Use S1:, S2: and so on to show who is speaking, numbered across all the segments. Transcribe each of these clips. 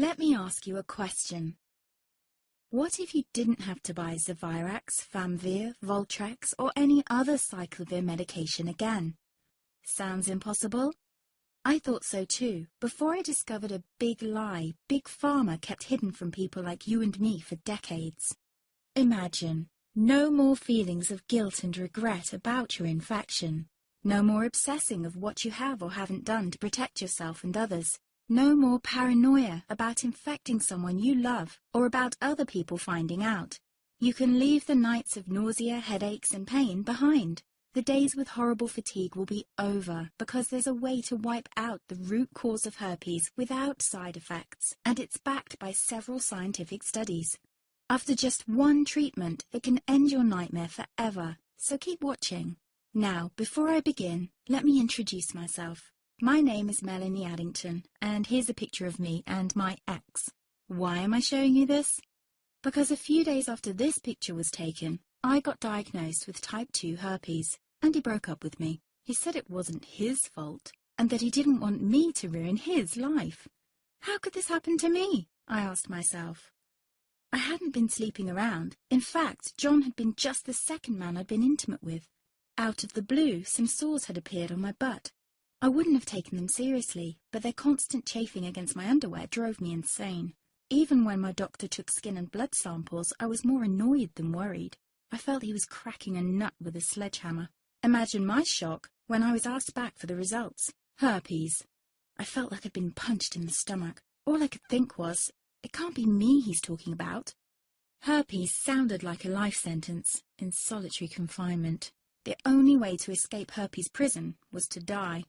S1: Let me ask you a question. What if you didn't have to buy Zevirax, Famvir, Voltrex, or any other cyclovir medication again? Sounds impossible? I thought so too, before I discovered a big lie Big Pharma kept hidden from people like you and me for decades. Imagine, no more feelings of guilt and regret about your infection. No more obsessing of what you have or haven't done to protect yourself and others. No more paranoia about infecting someone you love or about other people finding out. You can leave the nights of nausea, headaches and pain behind. The days with horrible fatigue will be over because there's a way to wipe out the root cause of herpes without side effects, and it's backed by several scientific studies. After just one treatment, it can end your nightmare forever, so keep watching. Now, before I begin, let me introduce myself. My name is Melanie Addington, and here's a picture of me and my ex. Why am I showing you this? Because a few days after this picture was taken, I got diagnosed with type 2 herpes, and he broke up with me. He said it wasn't his fault, and that he didn't want me to ruin his life. How could this happen to me? I asked myself. I hadn't been sleeping around. In fact, John had been just the second man I'd been intimate with. Out of the blue, some sores had appeared on my butt. I wouldn't have taken them seriously, but their constant chafing against my underwear drove me insane. Even when my doctor took skin and blood samples, I was more annoyed than worried. I felt he was cracking a nut with a sledgehammer. Imagine my shock when I was asked back for the results. Herpes. I felt like I'd been punched in the stomach. All I could think was, it can't be me he's talking about. Herpes sounded like a life sentence in solitary confinement. The only way to escape herpes prison was to die.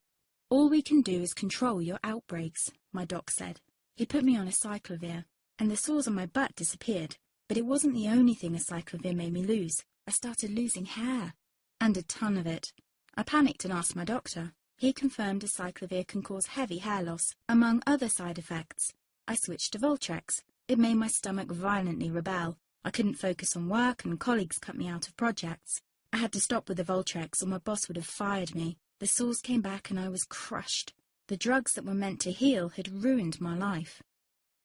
S1: All we can do is control your outbreaks, my doc said. He put me on a cyclovir, and the sores on my butt disappeared. But it wasn't the only thing a cyclovir made me lose. I started losing hair, and a ton of it. I panicked and asked my doctor. He confirmed a cyclovir can cause heavy hair loss, among other side effects. I switched to Voltrex. It made my stomach violently rebel. I couldn't focus on work, and colleagues cut me out of projects. I had to stop with the Voltrex, or my boss would have fired me. The sores came back and I was crushed. The drugs that were meant to heal had ruined my life.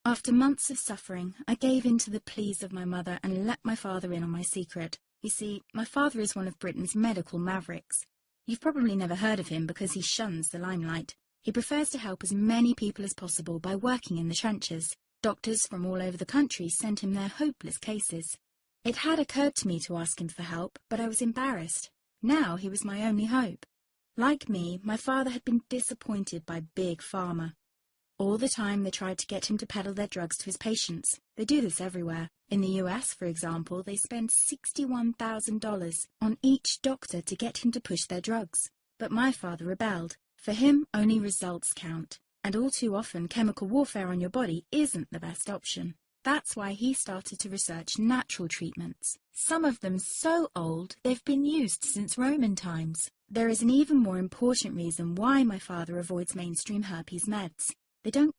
S1: After months of suffering, I gave in to the pleas of my mother and let my father in on my secret. You see, my father is one of Britain's medical mavericks. You've probably never heard of him because he shuns the limelight. He prefers to help as many people as possible by working in the trenches. Doctors from all over the country sent him their hopeless cases. It had occurred to me to ask him for help, but I was embarrassed. Now he was my only hope. Like me, my father had been disappointed by Big Pharma. All the time they tried to get him to peddle their drugs to his patients. They do this everywhere. In the US, for example, they spend $61,000 on each doctor to get him to push their drugs. But my father rebelled. For him, only results count. And all too often, chemical warfare on your body isn't the best option. That's why he started to research natural treatments. Some of them so old, they've been used since Roman times. There is an even more important reason why my father avoids mainstream herpes meds. They don't